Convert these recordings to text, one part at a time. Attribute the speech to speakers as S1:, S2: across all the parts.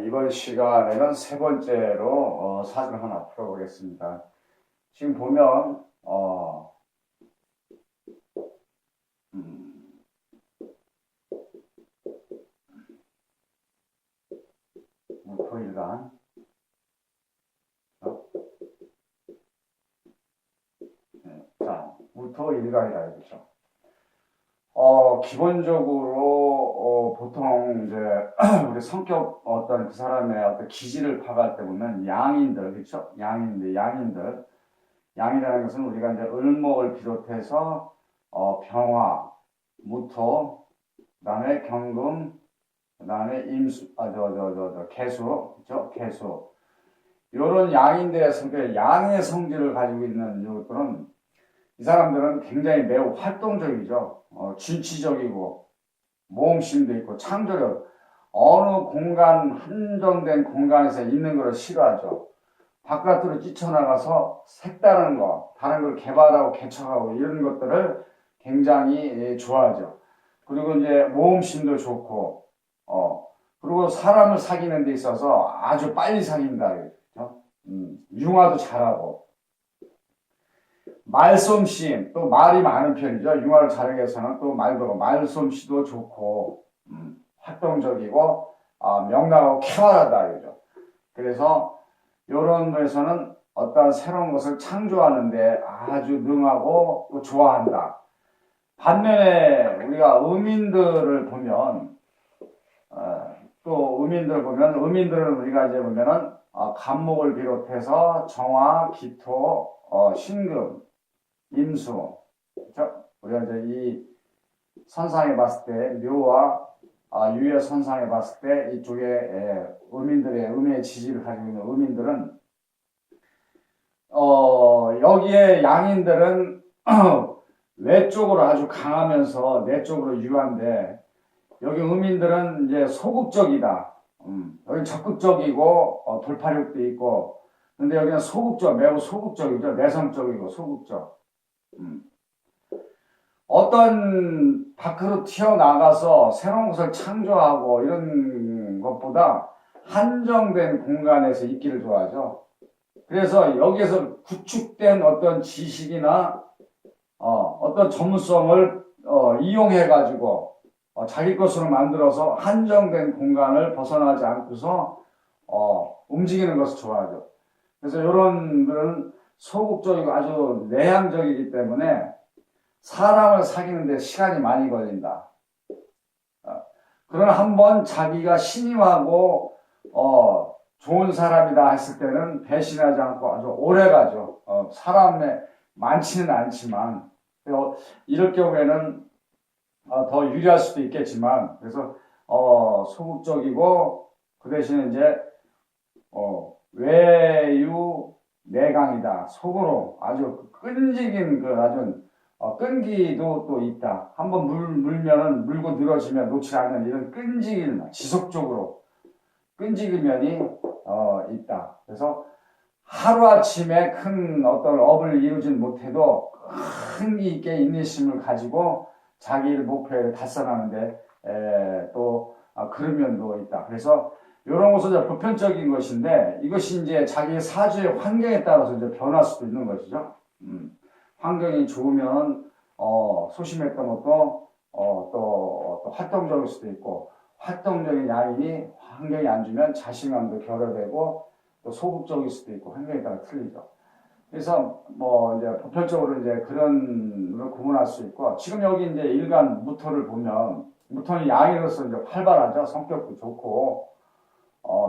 S1: 이번 시간에는 세 번째로 사진을 하나 풀어보겠습니다. 지금 보면 음, 무토일간 자, 무토일간이라 이거죠. 기본적으로 보통 이제 우리 성격 어떤 그 사람의 어떤 기질을 파악할 때 보면 양인들, 그렇죠? 양인들. 양이라는 것은 우리가 이제 을목을 비롯해서 병화, 무토, 그다음에 경금, 그다음에 임수, 개수, 그렇죠? 개수. 이런 양인들의 성격, 양의 성질을 가지고 있는 이것들은 이 사람들은 굉장히 매우 활동적이죠. 진취적이고 모험심도 있고 창조력. 어느 공간, 한정된 공간에서 있는 것을 싫어하죠. 바깥으로 뛰쳐나가서 색다른 거, 다른 걸 개발하고 개척하고 이런 것들을 굉장히 좋아하죠. 그리고 이제 모험심도 좋고, 그리고 사람을 사귀는 데 있어서 아주 빨리 사귄다. 그렇죠? 융화도 잘하고, 말솜씨, 또 말이 많은 편이죠. 융화를 잘하기 위해서는 또 말솜씨도 좋고, 활동적이고, 명랑하고 쾌활하다. 그죠? 그래서, 이런 거에서는 어떤 새로운 것을 창조하는데 아주 능하고 또 좋아한다. 반면에 우리가 음인들을 보면, 음인들은 우리가 이제 보면은, 간목을 비롯해서 정화, 기토, 신금, 임수, 그렇죠? 우리가 이제 이 선상에 봤을 때, 묘와 유의 선상에 봤을 때, 이쪽에 음의 지지를 가지고 있는 음인들은, 여기에 양인들은 외쪽으로 아주 강하면서 내쪽으로 유한데, 여기 음인들은 이제 소극적이다. 여기 적극적이고, 돌파력도 있고, 근데 여기는 매우 소극적이죠. 내성적이고 소극적. 어떤 밖으로 튀어나가서 새로운 것을 창조하고 이런 것보다 한정된 공간에서 있기를 좋아하죠. 그래서 여기에서 구축된 어떤 지식이나 어떤 전문성을 이용해가지고 자기 것으로 만들어서 한정된 공간을 벗어나지 않고서 움직이는 것을 좋아하죠. 그래서 이런 분은 소극적이고 아주 내향적이기 때문에 사람을 사귀는데 시간이 많이 걸린다. 그러나 한번 자기가 신임하고 좋은 사람이다 했을 때는 배신하지 않고 아주 오래 가죠. 사람에 많지는 않지만 이럴 경우에는 더 유리할 수도 있겠지만 그래서 소극적이고 그 대신에 이제 외유 내강이다. 속으로 아주 끈질긴 그 아주 끈기도 또 있다. 한번 물면은 물고 늘어지면 놓지 않는 이런 끈질긴 지속적으로 끈질긴 면이 있다. 그래서 하루아침에 큰 어떤 업을 이루진 못해도 큰 있게 인내심을 가지고 자기 목표를 달성하는데 또 그런 면도 있다. 그래서 이런 것은 보편적인 것인데 이것이 이제 자기 사주의 환경에 따라서 이제 변할 수도 있는 것이죠. 환경이 좋으면 소심했던 것도 또 활동적일 수도 있고 활동적인 양인이 환경이 안 주면 자신감도 결여되고 또 소극적일 수도 있고 환경에 따라 틀리죠. 그래서 뭐 이제 보편적으로 이제 그런 걸 구분할 수 있고 지금 여기 이제 일간 무토를 보면 무토는 양이로서 이제 활발하죠. 성격도 좋고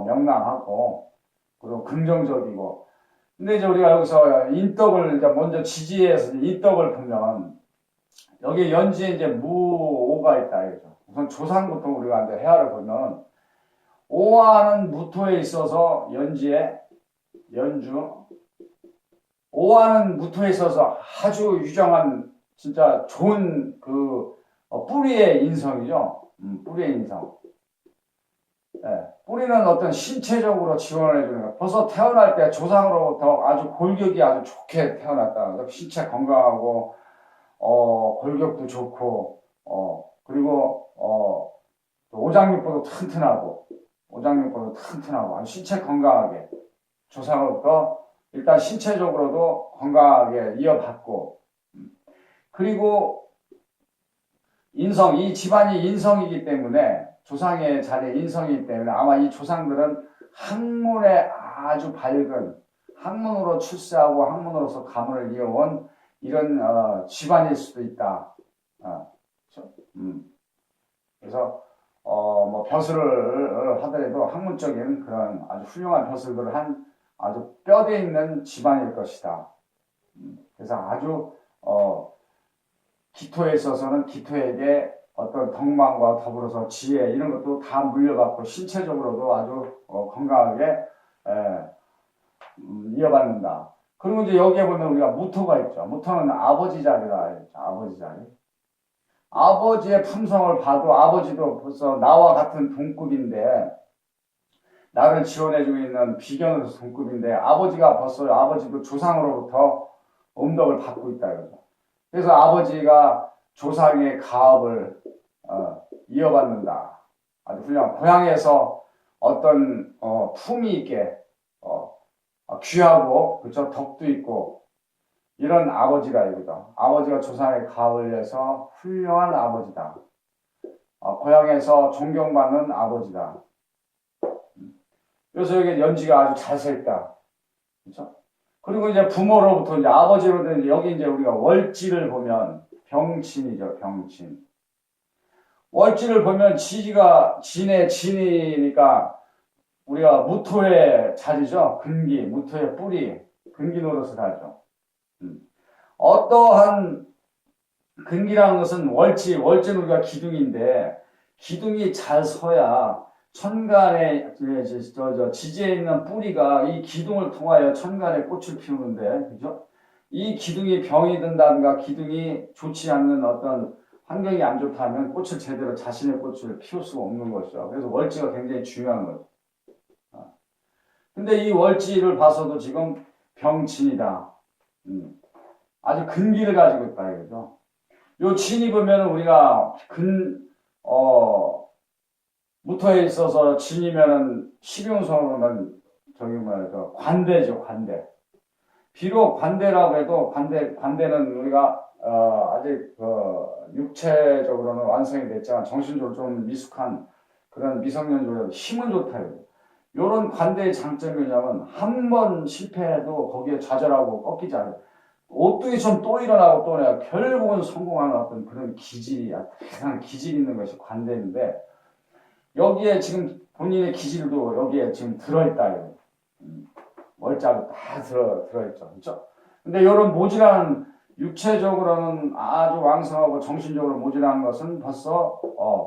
S1: 명랑하고 그리고 긍정적이고 근데 이제 우리가 여기서 인덕을 이제 먼저 지지해서 인덕을 보면 여기 연지에 이제 무오가 있다 이거죠. 우선 조상부터 우리가 이제 해아를 보면 오화는 무토에 있어서 연지에 연주 오화는 무토에 있어서 아주 유정한 진짜 좋은 그 뿌리의 인성이죠. 뿌리의 인성. 예, 뿌리는 어떤 신체적으로 지원을 해주는 거. 벌써 태어날 때 조상으로부터 아주 골격이 아주 좋게 태어났다. 신체 건강하고 골격도 좋고 그리고 오장육부도 튼튼하고 오장육부도 튼튼하고 아주 신체 건강하게 조상으로부터 일단 신체적으로도 건강하게 이어받고 그리고 인성, 이 집안이 인성이기 때문에 조상의 자리에 인성이기 때문에 아마 이 조상들은 학문에 아주 밝은 학문으로 출세하고 학문으로서 가문을 이어온 이런 집안일 수도 있다. 그렇죠? 그래서 뭐 벼슬을 하더라도 학문적인 그런 아주 훌륭한 벼슬들을 한 아주 뼈대 있는 집안일 것이다. 그래서 아주 기토에 있어서는 기토에게 어떤 덕망과 더불어서 지혜 이런 것도 다 물려받고 신체적으로도 아주 건강하게 이어받는다. 그리고 이제 여기에 보면 우리가 무토가 있죠. 무토는 아버지 자리라 했죠. 아버지 자리. 아버지의 품성을 봐도 아버지도 벌써 나와 같은 동급인데 나를 지원해주고 있는 비견으로서 동급인데 아버지가 벌써 아버지도 조상으로부터 음덕을 받고 있다 이거죠. 그래서 아버지가 조상의 가업을 이어받는다. 아주 훌륭한 고향에서 어떤 품위 있게 귀하고 그쵸 덕도 있고 이런 아버지가 이거죠. 아버지가 조상의 가업을 위해서 훌륭한 아버지다. 고향에서 존경받는 아버지다. 그래서 여기 연지가 아주 잘 서 있다. 그렇죠? 그리고 이제 부모로부터 이제 아버지로부터 여기 이제 우리가 월지를 보면 병친이죠, 병친. 월지를 보면 지지가 진의 진이니까 우리가 무토의 자리죠. 근기, 무토의 뿌리, 근기 노릇을 하죠. 어떠한 근기라는 것은 월지는 우리가 기둥인데 기둥이 잘 서야 천간에 지지에 있는 뿌리가 이 기둥을 통하여 천간에 꽃을 피우는데 그죠? 이 기둥이 병이 든다든가 기둥이 좋지 않는 어떤 환경이 안 좋다면 꽃을 제대로 자신의 꽃을 피울 수가 없는 것이죠. 그래서 월지가 굉장히 중요한 거죠. 근데 이 월지를 봐서도 지금 병진이다. 아주 근기를 가지고 있다 이거죠. 요 진이 보면 우리가 무토에 있어서 진이면은 식용성으로는 저기 뭐야 관대죠 관대. 비록 관대라고 해도 관대는 우리가 아직 육체적으로는 완성이 됐지만 정신적으로 좀 미숙한 그런 미성년자로 힘은 좋다. 요런 관대의 장점이 뭐냐면 한 번 실패해도 거기에 좌절하고 꺾이지 않아요. 오뚜기 좀 또 일어나고 또 내가 결국은 성공하는 어떤 그런 기질이 대단한 기질이 있는 것이 관대인데 여기에 지금 본인의 기질도 여기에 지금 들어있다. 월자로 다 들어있죠. 그렇죠? 근데 이런 모질한 육체적으로는 아주 왕성하고 정신적으로 모질한 것은 벌써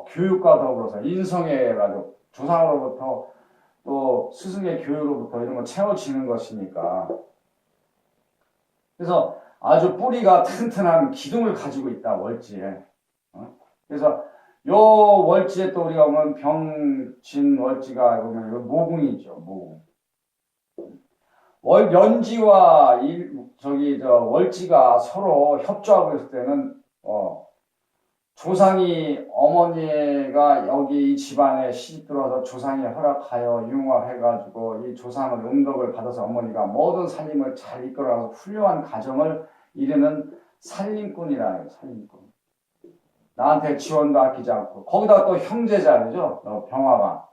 S1: 교육과 더불어서 인성에 가지고 조상으로부터 또 스승의 교육으로부터 이런 거 채워지는 것이니까 그래서 아주 뿌리가 튼튼한 기둥을 가지고 있다 월지에. 그래서 요 월지에 또 우리가 보면 병진 월지가 보면 모궁이죠 모궁. 연지와 월지가 서로 협조하고 있을 때는 조상이 어머니가 여기 이 집안에 시집 들어와서 조상이 허락하여 융화해가지고 이 조상을 음덕을 받아서 어머니가 모든 살림을 잘 이끌어가서 훌륭한 가정을 이루는 살림꾼이라는 살림꾼. 나한테 지원도 아끼지 않고 거기다 또 형제자리죠. 병화가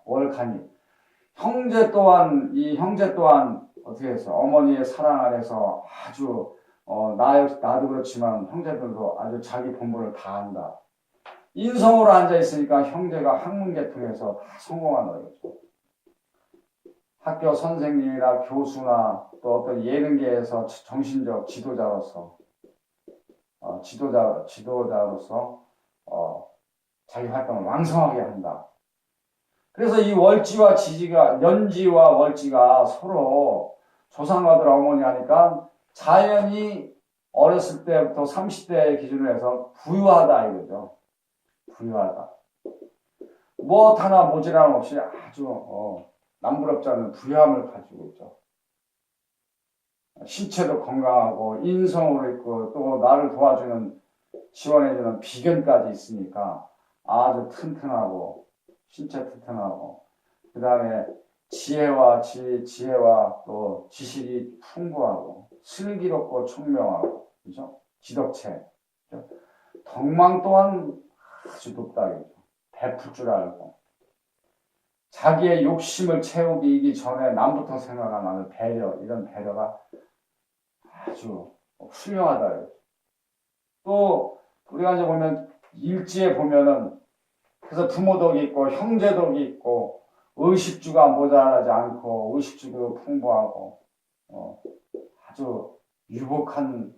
S1: 월칸이 이 형제 또한 어떻게 해서 어머니의 사랑 안에서 아주 나도 그렇지만 형제들도 아주 자기 본분을 다 한다. 인성으로 앉아 있으니까 형제가 학문계통에서 다 성공하는 거죠. 학교 선생님이나 교수나 또 어떤 예능계에서 정신적 지도자로서 자기 활동을 왕성하게 한다. 그래서 이 연지와 월지가 서로 조상아들 어머니 하니까 자연히 어렸을 때부터 30대 기준으로 해서 부유하다 이거죠. 부유하다. 무엇 하나 모자람 없이 아주 남부럽지 않은 부유함을 가지고 있죠. 신체도 건강하고 인성으로 있고 또 나를 도와주는 지원해주는 비견까지 있으니까 아주 튼튼하고 신체 튼튼하고, 그 다음에 지혜와 또 지식이 풍부하고, 슬기롭고 총명하고, 그죠? 지덕체. 그죠? 덕망 또한 아주 높다. 베풀 줄 알고. 자기의 욕심을 채우기 전에 남부터 생각하는 배려, 이런 배려가 아주 훌륭하다. 또, 우리가 이제 보면, 일지에 보면은, 그래서 부모 덕이 있고, 형제 덕이 있고, 의식주가 모자라지 않고, 의식주도 풍부하고, 아주 유복한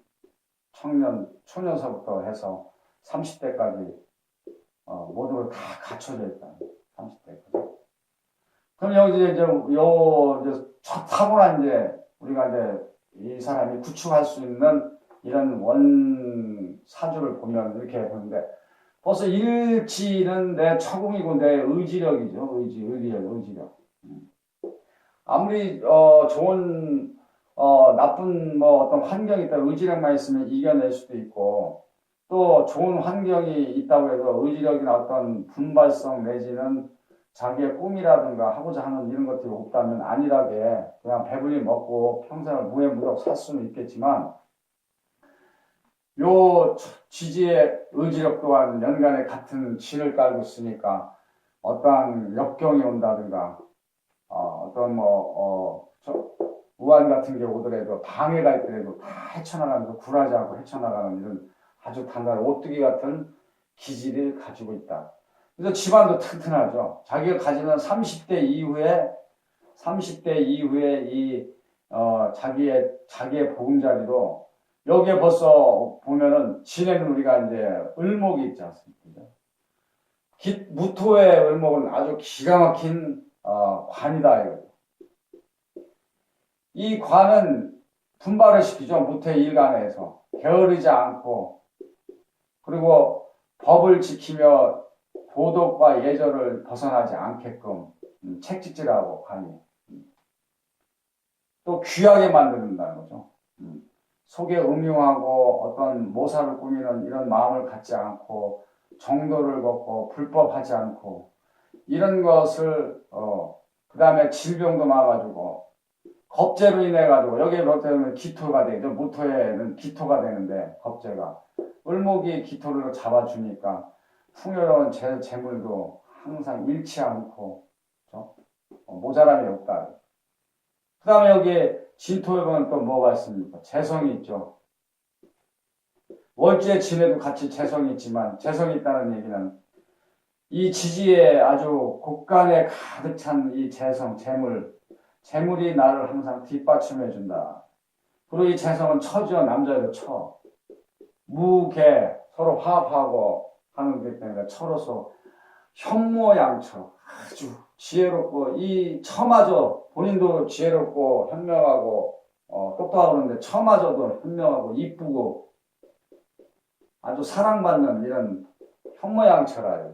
S1: 초년서부터 해서 30대까지, 모두가 다 갖춰져 있다. 30대까지. 그럼 여기 이제, 첫 타고난 우리가 이 사람이 구축할 수 있는 이런 원사주를 보면 이렇게 보는데, 벌써 일지는 내 처공이고 내 의지력이죠. 의지력. 아무리, 좋은, 나쁜 어떤 환경이 있다 의지력만 있으면 이겨낼 수도 있고, 또 좋은 환경이 있다고 해서 의지력이나 어떤 분발성 내지는 자기의 꿈이라든가 하고자 하는 이런 것들이 없다면 안일하게 그냥 배불리 먹고 평생을 무해무덕 살 수는 있겠지만, 요 지지의 의지력 또한 연간에 같은 진을 깔고 있으니까 어떠한 역경이 온다든가, 우한 같은 게 오더라도 방해가 있더라도 다 헤쳐나가면서 굴하지 않고 헤쳐나가는 이런 아주 단단한 오뚜기 같은 기질을 가지고 있다. 그래서 집안도 튼튼하죠. 자기가 가지는 30대 이후에 자기의 보금자리도 여기에 벌써 보면은 진에는 우리가 이제 을목이 있지 않습니까? 무토의 을목은 아주 기가 막힌 관이다 이거죠. 이 관은 분발을 시키죠. 무토의 일간에서 게으르지 않고, 그리고 법을 지키며 도덕과 예절을 벗어나지 않게끔 책찍질하고 관이 또 귀하게 만든다는 거죠. 속에 음흉하고 어떤 모사를 꾸미는 이런 마음을 갖지 않고, 정도를 걷고 불법하지 않고, 이런 것을 그 다음에 질병도 막아주고, 겁재로 인해 가지고 여기에 보면 기토가 되죠. 무토에는 기토가 되는데, 겁재가 을목이 기토를 잡아주니까 풍요로운 재물도 항상 잃지 않고, 그렇죠? 모자람이 없다. 그 다음에 여기에 진토에 보면 또 뭐가 있습니까? 재성이 있죠. 월지의 진에도 같이 재성이 있지만, 재성이 있다는 얘기는 이 지지에 아주 곳간에 가득 찬 이 재성, 재물이 나를 항상 뒷받침해 준다. 그리고 이 재성은 처죠. 남자도 처. 무개, 서로 화합하고 하는 게 때문에 처로서 현모양처. 아주 지혜롭고, 이 처마저 본인도 지혜롭고 현명하고 똑똑하고 그런데 처마저도 현명하고 이쁘고 아주 사랑받는 이런 현모양처라.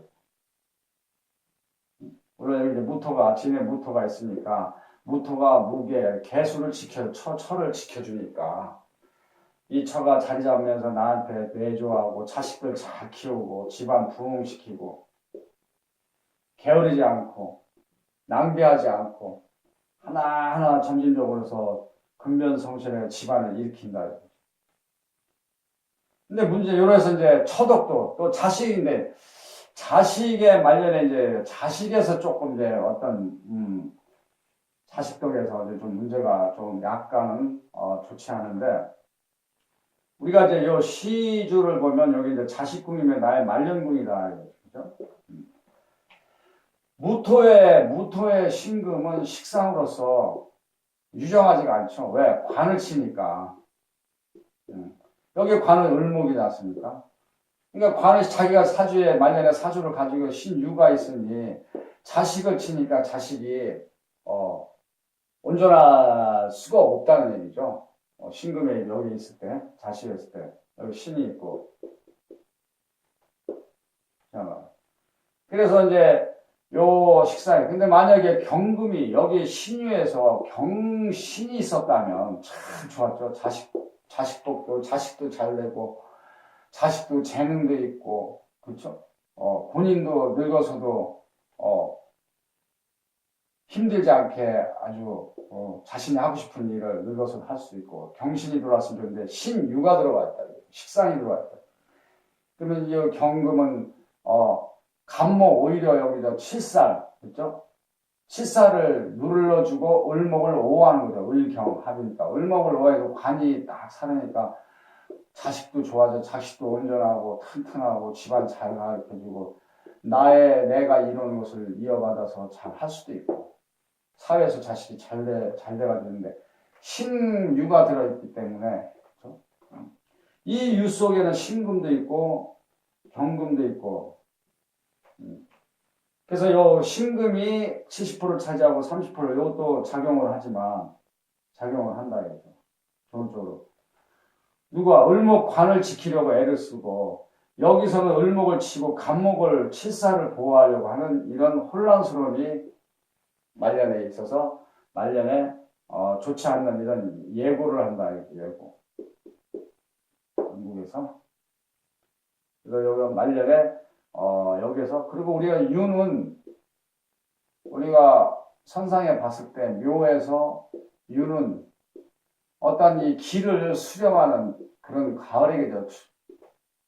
S1: 물론 여기 무토가 진에 무토가 있으니까 무토가 무게 개수를 처를 지켜주니까 이 처가 자리 잡으면서 나한테 내조하고 자식들 잘 키우고 집안 부흥시키고 게으르지 않고 낭비하지 않고 하나하나 점진적으로서 근변성실하게 집안을 일으킨다. 근데 문제, 요래서 이제 처덕도 또 자식인데, 자식의 말년에 이제 자식에서 조금 이제 어떤, 자식덕에서 이제 좀 문제가 좀 약간은, 좋지 않은데, 우리가 이제 요 시주를 보면 여기 이제 자식궁이면 나의 말년궁이다. 그죠? 무토의 신금은 식상으로서 유정하지가 않죠. 왜? 관을 치니까. 여기 관은 을목이지 않습니까? 그러니까 관을 자기가 말년에 사주를 가지고 신유가 있으니 자식을 치니까 자식이, 온전할 수가 없다는 얘기죠. 신금에 여기 있을 때, 자식이 있을 때, 여기 신이 있고. 그래서 이제 요 식상에, 근데 만약에 경금이 여기 신유에서 경신이 있었다면 참 좋았죠. 자식도 잘 되고, 자식도 재능도 있고, 그렇죠? 본인도 늙어서도 어, 힘들지 않게 아주 자신이 하고 싶은 일을 늙어서 할 수 있고 경신이 들어왔으면 좋은데 신유가 들어와 있다. 식상이 들어와 있다. 그러면 이 경금은 간목 오히려 여기서 칠살 그렇죠? 칠살을 눌러주고 을목을 오하는 거죠. 을경합이니까 을목을 오해도 관이 딱 살으니까 자식도 좋아져 자식도 온전하고 튼튼하고 집안 잘 가르쳐주고 내가 이런 것을 이어받아서 잘 할 수도 있고 사회에서 자식이 잘 돼가지는데 신유가 들어있기 때문에 그렇죠? 이 유 속에는 신금도 있고 경금도 있고 그래서 요 신금이 70%를 차지하고 30% 요것도 작용을 하지만 작용을 한다 이거죠. 좋은 쪽으로 누가 을목관을 지키려고 애를 쓰고 여기서는 을목을 치고 간목을 칠사를 보호하려고 하는 이런 혼란스러움이 말년에 있어서 말년에 좋지 않는 이런 예고를 한다 예고 한국에서 그래서 여기 말년에 여기서 그리고 우리가 유는 우리가 선상에 봤을 때 묘에서 유는 어떤 이 길을 수령하는 그런 가을에게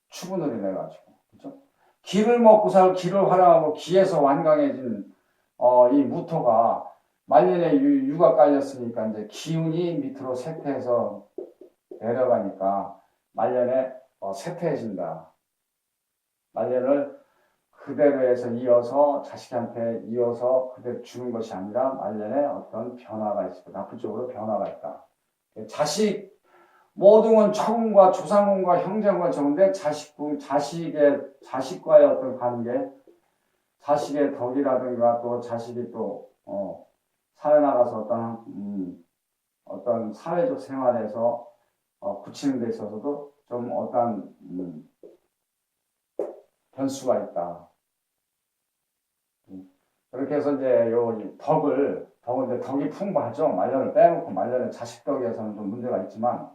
S1: 추분을 해가지고 그렇죠? 길을 먹고서 길을 활용하고 기에서 완강해진 이 무토가 말년에 유가 깔렸으니까 이제 기운이 밑으로 쇠퇴해서 내려가니까 말년에 쇠퇴해진다. 말년을 그대로 해서 이어서 자식한테 이어서 그대로 주는 것이 아니라 말년에 어떤 변화가 있고 나쁜 쪽으로 변화가 있다. 모든 건 처군과 조상군과 형제군과 적은데 자식과의 어떤 관계, 자식의 덕이라든가 또 자식이 또 사회 나가서 어떤 사회적 생활에서 굳히는 데 있어서도 좀 어떤 변수가 있다. 그렇게 해서 이제 덕이 풍부하죠. 말년을 빼놓고 말년에 자식 덕에서는 좀 문제가 있지만,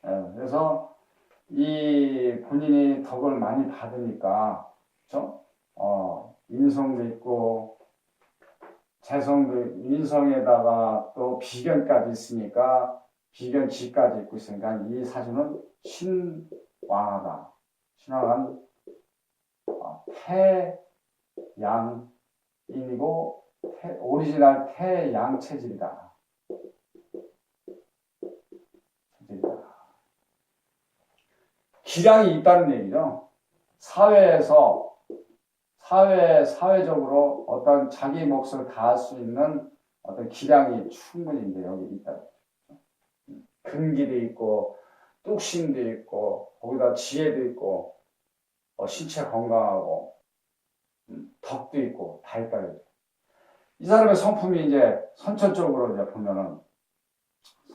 S1: 그래서 이 본인이 덕을 많이 받으니까, 그죠? 인성도 있고, 인성에다가 또 비견까지 있으니까, 비견지까지 있고 있으니까 이 사주는 신왕하다. 신왕은 태양인이고 오리지널 태양 체질이다. 기량이 있다는 얘기죠. 사회적으로 어떤 자기 몫을 다할 수 있는 어떤 기량이 충분히 이제 여기 있다. 근기도 있고, 뚝심도 있고, 거기다 지혜도 있고, 신체 건강하고, 덕도 있고, 다 있다. 이 사람의 성품이 이제 선천적으로 이제 보면은,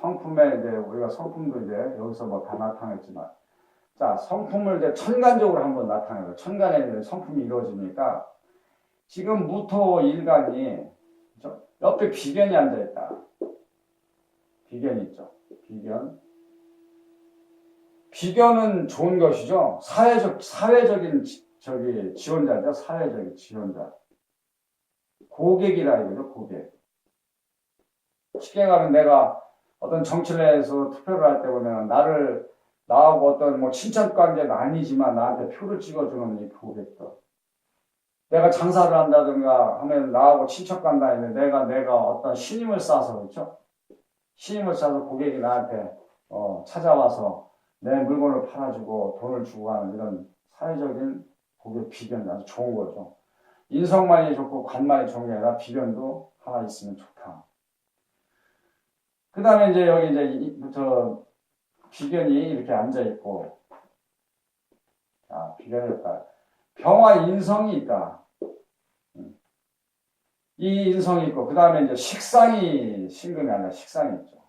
S1: 성품에 이제 우리가 성품도 이제 여기서 뭐 다 나타냈지만, 자, 성품을 이제 천간적으로 한번 나타내요. 천간에 성품이 이루어지니까, 지금 무토 일간이, 그렇죠? 옆에 비견이 앉아있다. 비견이 있죠. 비견은 좋은 것이죠. 사회적인 지원자죠. 사회적인 지원자. 고객이라 이거죠. 고객. 쉽게 가면 내가 어떤 정치를 해서 투표를 할 때 보면 나하고 어떤 뭐 친척 관계는 아니지만 나한테 표를 찍어주는 이 고객들. 내가 장사를 한다든가 하면 나하고 친척 관계가 있는데 내가 어떤 신임을 쌓아서 그렇죠. 신임을 쌓아서 고객이 나한테 찾아와서 내 물건을 팔아주고 돈을 주고 하는 이런 사회적인 고객 비견이 아주 좋은 거죠. 인성만이 좋고 관만이 좋은 게 아니라 비견도 하나 있으면 좋다. 그 다음에 이제 여기 비견이 이렇게 앉아있고, 자, 비견이 있다. 병화 인성이 있다. 이 인성이 있고, 그 다음에 이제 식상이 신금이 아니라 식상이 있죠.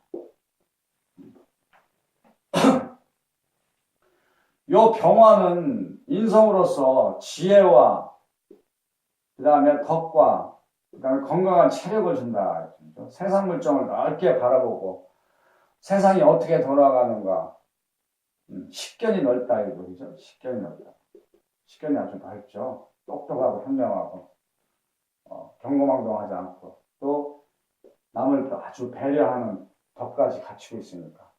S1: 요 병화는 인성으로서 지혜와 그 다음에 덕과 그 다음에 건강한 체력을 준다. 세상 물정을 넓게 바라보고 세상이 어떻게 돌아가는가 식견이 넓다. 이거 그죠? 식견이 넓다. 식견이 아주 넓죠. 똑똑하고 현명하고 경거망동하지 않고 또 남을 아주 배려하는 덕까지 갖추고 있으니까.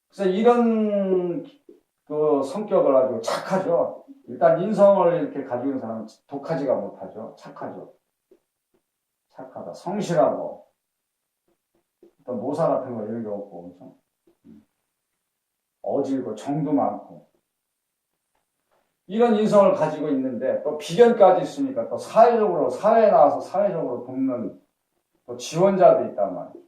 S1: 그래서 이런 그 성격을 가지고 착하죠. 일단 인성을 이렇게 가지고 있는 사람은 독하지가 못하죠. 착하죠. 착하다. 성실하고 또 노사 같은 거 이런 게 없고 그렇죠? 어질고 정도 많고 이런 인성을 가지고 있는데 또 비견까지 있으니까 또 사회적으로 사회에 나와서 사회적으로 돕는 또 지원자도 있단 말이죠.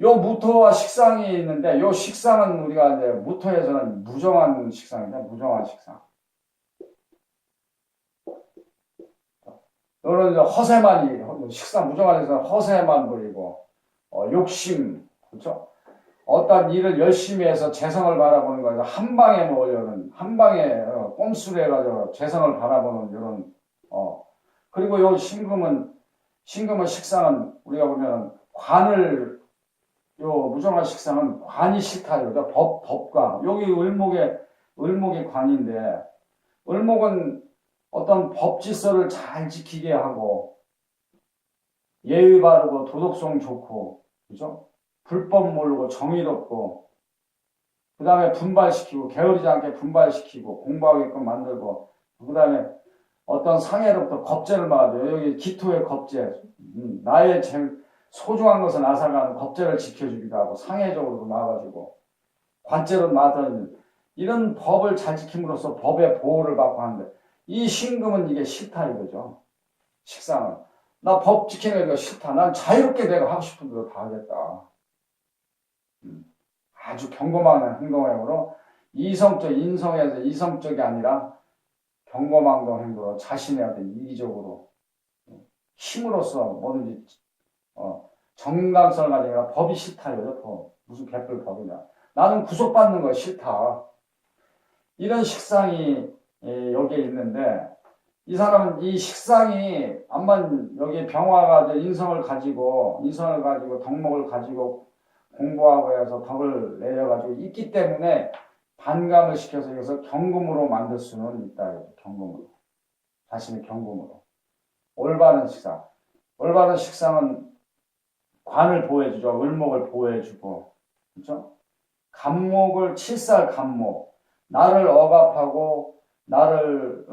S1: 요 무토와 식상이 있는데 요 식상은 우리가 이제 무토에서는 무정한 식상이죠. 무정한 식상. 요런 이제 허세만이 식상 무정한에서는 허세만 부리고 욕심 그렇죠. 어떤 일을 열심히 해서 재성을 바라보는 거죠. 한 방에 모으려는 한 방에 꼼수를 해가지고 재성을 바라보는 이런 그리고 요 신금은 식상은 우리가 보면 관을 요 무정한 식상은 관이 싫다요. 법과 여기 을목의 관인데 을목은 어떤 법 질서를 잘 지키게 하고 예의 바르고 도덕성 좋고 그죠? 불법 모르고 정의롭고 그 다음에 분발시키고 게으르지 않게 분발시키고 공부하게끔 만들고 그 다음에 어떤 상해로부터 겁제를 막아줘요. 여기 기토의 겁제 나의 제일 소중한 것은 앗아가는 겁제를 지켜주기도 하고 상해적으로도 막아주고 관제로 막아주는 이런 법을 잘 지킴으로써 법의 보호를 받고 하는데 이 신금은 이게 싫다 이거죠. 식상은 나 법 지키는 거 싫다. 난 자유롭게 내가 하고 싶은 대로 다 하겠다. 아주 경고망한 행동으로 이성적 인성에서 이성적이 아니라 경고망동 행동으로 자신의 어떤 이기적으로 힘으로써 뭐든지 정당성을 가지고 법이 싫다 이거죠. 법. 무슨 개뿔 법이냐. 나는 구속받는 거 싫다. 이런 식상이 여기에 있는데 이 사람은 이 식상이 암만 여기 병화가 인성을 가지고 덕목을 가지고 공부하고 해서 덕을 내려가지고 있기 때문에 반감을 시켜서 여기서 경금으로 만들 수는 있다. 경금으로. 자신의 경금으로. 올바른 식상. 올바른 식상은 관을 보호해주죠. 을목을 보호해주고. 그렇죠? 간목을 칠살 간목. 나를 억압하고 나를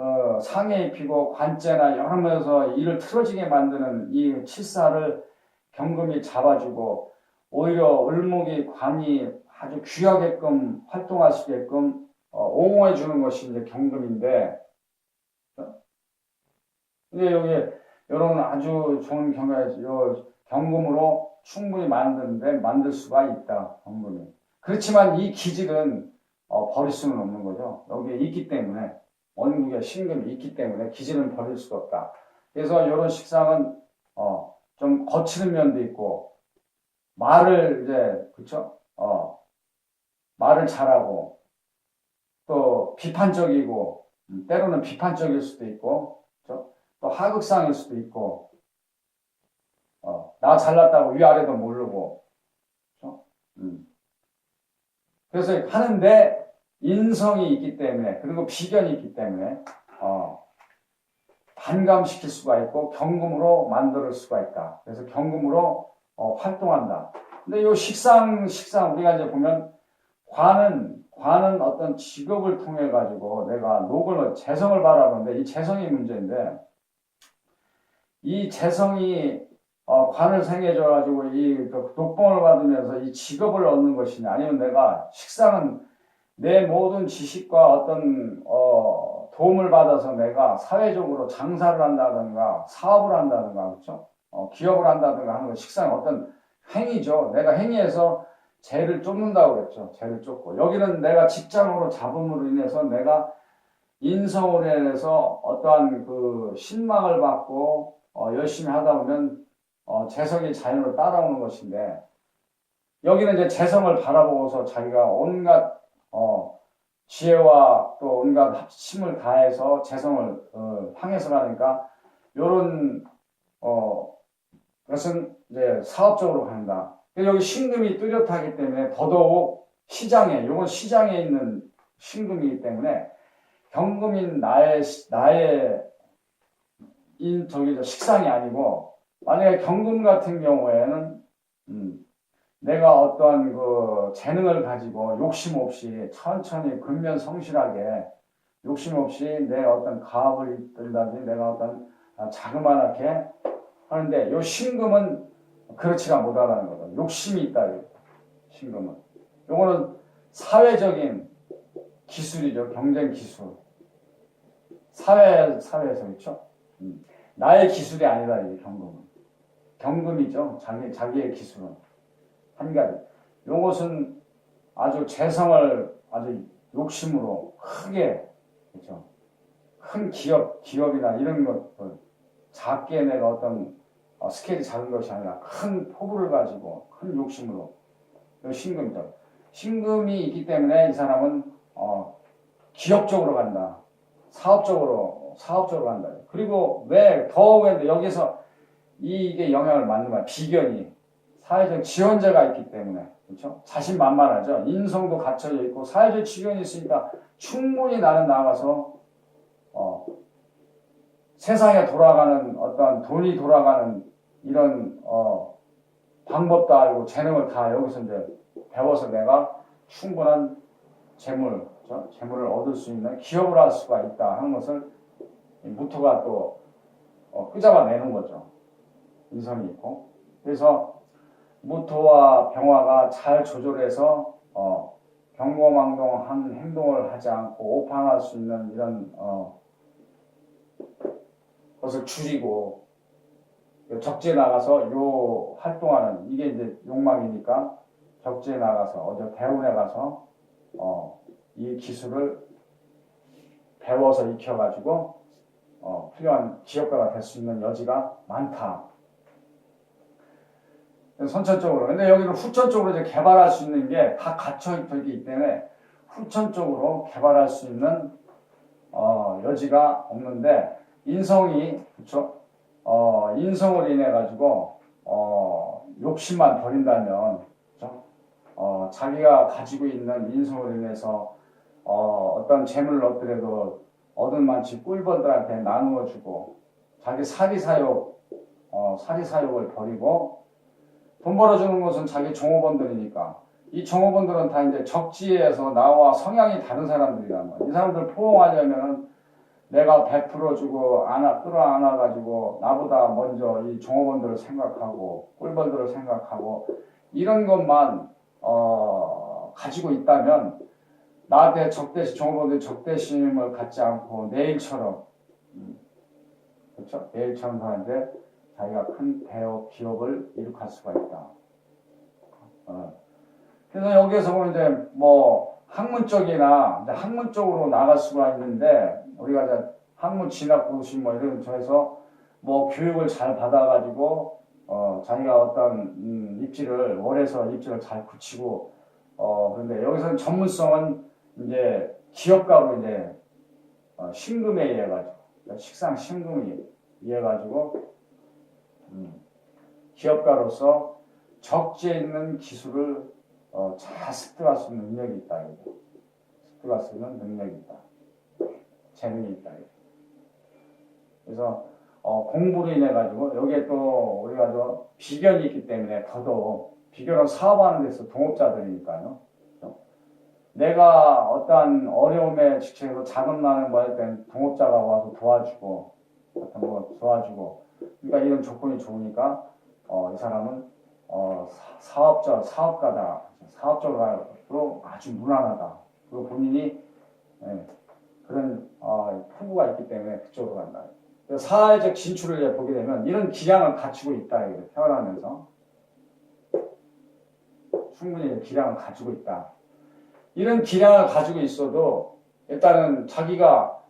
S1: 상해 입히고 관제나 여러 면에서 일을 틀어지게 만드는 이 칠살을 경금이 잡아주고 오히려 을목이 관이 아주 귀하게끔 활동하시게끔 옹호해 주는 것이 이제 경금인데, 근데 여기 이런 아주 좋은 경금으로 충분히 만들 수가 있다. 경금이. 그렇지만 이 기질은 버릴 수는 없는 거죠. 여기에 있기 때문에 원국에 신금이 있기 때문에 기질은 버릴 수가 없다. 그래서 이런 식상은 좀 거치는 면도 있고 말을 이제 그쵸? 말을 잘하고 또 비판적이고 때로는 비판적일 수도 있고 그쵸? 또 하극상일 수도 있고 나 잘났다고 위아래도 모르고 그쵸? 그래서 하는데 인성이 있기 때문에 그리고 비견이 있기 때문에 반감시킬 수가 있고 경금으로 만들 수가 있다. 그래서 경금으로 활동한다. 근데 이 식상 우리가 이제 보면 관은 어떤 직업을 통해 가지고 내가 녹을 재성을 바라보는데 이 재성이 문제인데 이 재성이 관을 생겨줘 가지고 이 독봉을 받으면서 이 직업을 얻는 것이냐 아니면 내가 식상은 내 모든 지식과 어떤 도움을 받아서 내가 사회적으로 장사를 한다든가 사업을 한다든가 그렇죠? 기업을 한다든가 하는 건 식상의 어떤 행위죠. 내가 행위해서 죄를 쫓는다고 그랬죠. 죄를 쫓고 여기는 내가 직장으로 잡음으로 인해서 내가 인성으로 인해서 어떠한 그 신망을 받고 열심히 하다 보면 재성이 자연으로 따라오는 것인데 여기는 이제 재성을 바라보고서 자기가 온갖 지혜와 또 온갖 힘을 다해서 재성을 향해서 가니까 요런 것은 이제 사업적으로 간다. 여기 신금이 뚜렷하기 때문에 더더욱 이건 시장에 있는 신금이기 때문에 경금인 저기 식상이 아니고, 만약에 경금 같은 경우에는 내가 어떤 그 재능을 가지고 욕심 없이 천천히 근면성실하게 욕심 없이 내 어떤 가업을 이끌다든지 내가 어떤 자그마하게 하는데, 요 신금은 그렇지가 못하다는 거죠. 욕심이 있다. 신금은. 요거는 사회적인 기술이죠. 경쟁 기술. 사회에서 그렇죠. 나의 기술이 아니다. 이게 경금은. 경금이죠. 자기의 기술은. 한 가지. 요것은 아주 재성을 아주 욕심으로 크게, 그렇죠. 큰 기업이나 이런 것들, 작게 내가 어떤 스케일이 작은 것이 아니라 큰 포부를 가지고 큰 욕심으로 신금이죠. 신금이 있기 때문에 이 사람은 기업적으로 간다. 사업적으로 간다. 그리고 왜 더욱인데 여기서 이게 영향을 받는 거야. 비견이 사회적 지원자가 있기 때문에, 그렇죠? 자신만만하죠. 인성도 갖춰져 있고 사회적 지원이 있으니까 충분히 나는 나가서 세상에 돌아가는 어떤 돈이 돌아가는 이런 방법도 알고 재능을 다 여기서 이제 배워서 내가 충분한 재물을 얻을 수 있는 기업을 할 수가 있다 하는 것을 무토가 또 끄잡아내는 거죠. 인성이 있고. 그래서 무토와 병화가 잘 조절해서 경거망동한 행동을 하지 않고 오판할 수 있는 이런 것을 줄이고 적지에 나가서 활동하는 이게 이제 욕망이니까 적지에 나가서 대운에 가서 이 기술을 배워서 익혀가지고 훌륭한 기업가가 될 수 있는 여지가 많다. 선천적으로. 근데 여기는 후천적으로 이제 개발할 수 있는 게 다 갖춰 있기 때문에 후천적으로 개발할 수 있는 여지가 없는데, 인성이, 그쵸? 인성을 인해 가지고 욕심만 버린다면, 그쵸? 자기가 가지고 있는 인성을 인해서 어떤 재물을 얻더라도 얻은 만치 꿀벌들한테 나누어 주고 자기 사리사욕을 버리고, 돈 벌어주는 것은 자기 종업원들이니까 이 종업원들은 다 이제 적지에서 나와 성향이 다른 사람들이란 말이야. 이 사람들 포용하려면은 내가 베풀어주고 끌어안아가지고 나보다 먼저 이 종업원들을 생각하고 꿀벌들을 생각하고 이런 것만 가지고 있다면 나한테 종업원들 적대심을 갖지 않고 내일처럼, 그렇죠? 내일처럼 사는데 자기가 큰 기업을 이룩할 수가 있다. 그래서 여기에서 보면 이제 뭐 학문 쪽으로 나갈 수가 있는데, 우리가 이제 학문 진학고시 뭐 이런 쪽에서 뭐 교육을 잘 받아가지고 자기가 어떤 월에서 입지를 잘 굳히고 그런데 여기서는 전문성은 이제 기업가로 이제 신금에 의해 가지고 식상 신금이 의해 가지고 기업가로서 적지에 있는 기술을 잘 습득할 수 있는 능력이 있다. 습득할 수 있는 능력이 있다. 재능이 있다. 그래서 공부로 인해 가지고 여기에 또 우리가 비견이 있기 때문에 더더욱 비견은 사업하는 데서 동업자들이니까요. 내가 어떠한 어려움에 직면해서 자금난을 뭐 할 땐 동업자가 와서 도와주고 그러니까 이런 조건이 좋으니까 이 사람은 사업가다. 사업적으로 아주 무난하다. 그리고 본인이 그런 포부가 있기 때문에 그쪽으로 간다. 사회적 진출을 보게 되면 이런 기량을 갖추고 있다. 태어나면서 충분히 기량을 가지고 있다. 이런 기량을 가지고 있어도 일단은 자기가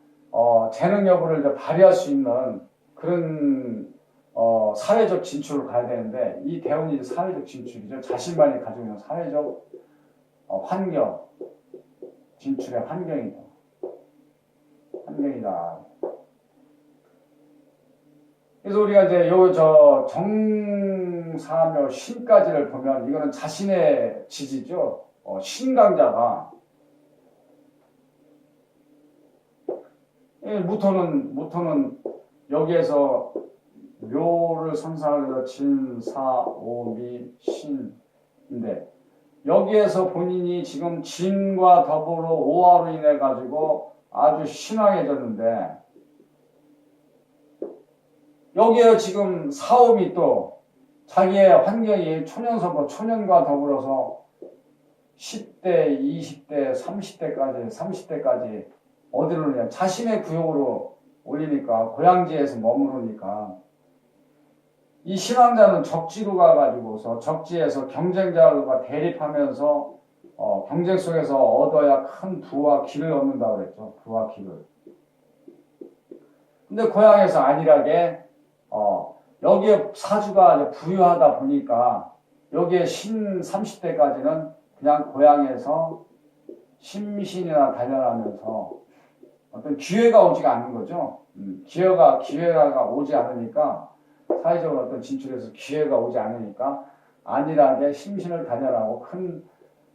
S1: 재능 여부를 이제 발휘할 수 있는 그런 사회적 진출을 가야 되는데, 이 대운이 사회적 진출이죠. 자신만이 가지고 있는 사회적 환경, 진출의 환경이다. 그래서 우리가 이제 정사묘 신까지를 보면 이거는 자신의 지지죠. 신강자가 무토는 여기에서 묘를 상상해서 진, 사, 오, 미, 신인데 여기에서 본인이 지금 진과 더불어 오화로 인해 가지고 아주 신왕해졌는데 여기에 지금 사오미 또 자기의 환경이 초년과 더불어서 10대, 20대, 30대까지 어디로 오냐 자신의 구역으로 올리니까 고향지에서 머무르니까 이 신앙자는 적지로 가가지고서 적지에서 경쟁자들과 대립하면서 경쟁 속에서 얻어야 큰 부와 기를 얻는다고 그랬죠. 부와 기를. 근데 고향에서 안일하게 여기에 사주가 부유하다 보니까 여기에 30대까지는 그냥 고향에서 심신이나 단련하면서 어떤 기회가 오지가 않는 거죠. 기회가 오지 않으니까 사회적으로 어떤 진출해서 기회가 오지 않으니까 안일하게 심신을 단련하고 큰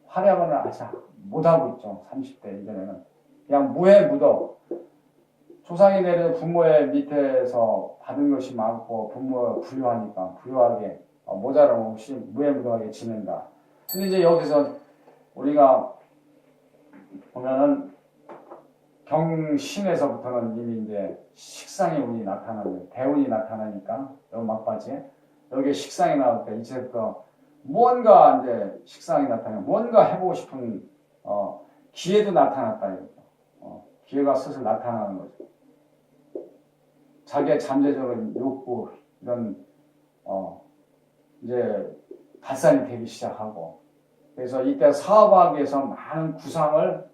S1: 활약은 아직 못하고 있죠. 30대 이전에는. 그냥 무해무덕. 조상이 내려 부모의 밑에서 받은 것이 많고 부모가 부유하게 모자람 없이 무해무덕하게 지낸다. 근데 이제 여기서 우리가 보면은 경신에서부터는 이미 이제 식상의 운이 나타나는 대운이 나타나니까 여기 막바지에 여기에 식상이 나올 때 이제부터 뭔가 이제 식상이 나타나면 뭔가 해보고 싶은 기회도 나타났다 이거죠. 기회가 슬슬 나타나는 거죠. 자기의 잠재적인 욕구 이런 이제 발산이 되기 시작하고 그래서 이때 사업하기 위해서 많은 구상을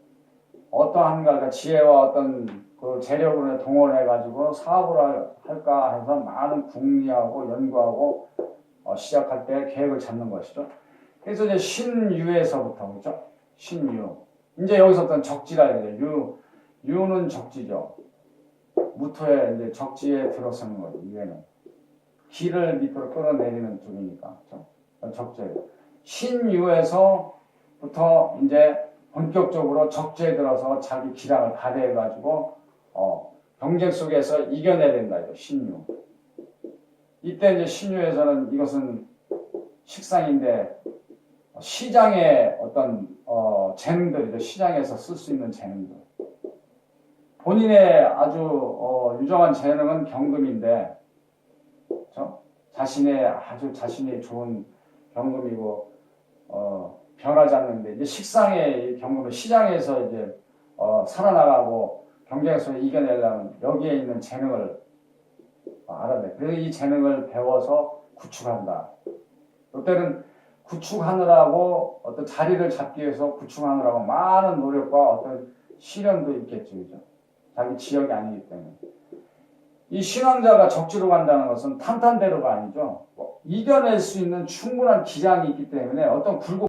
S1: 어떠한가 지혜와 어떤 그 재력을 동원해가지고 사업을 할까 해서 많은 궁리하고 연구하고 시작할 때 계획을 잡는 것이죠. 그래서 이제 신유에서부터 그렇죠. 신유. 이제 여기서부터 적지라 이제 유는 적지죠. 무토에 이제 적지에 들어서는 거죠. 유에는 기를 밑으로 끌어내리는 쪽이니까 그렇죠? 적재. 신유에서부터 이제 본격적으로 적재에 들어서 자기 기량을 발휘해가지고 경쟁 속에서 이겨내야 된다. 신유. 이때 이제 신유에서는 이것은 식상인데 시장의 어떤 재능들이죠. 시장에서 쓸 수 있는 재능들. 본인의 아주 유정한 재능은 경금인데 그렇죠? 자신이 좋은 경금이고 변하지 않는데 이제 식상의 경금은 시장에서 이제 살아나가고 경쟁에서 이겨내려면 여기에 있는 재능을 알아야 돼. 그래서 이 재능을 배워서 구축한다. 이때는 구축하느라고 어떤 자리를 잡기 위해서 구축하느라고 많은 노력과 어떤 시련도 있겠죠. 그죠? 자기 지역이 아니기 때문에. 이 신앙자가 적지로 간다는 것은 탄탄대로가 아니죠. 이겨낼 수 있는 충분한 기량이 있기 때문에 어떤 굴곡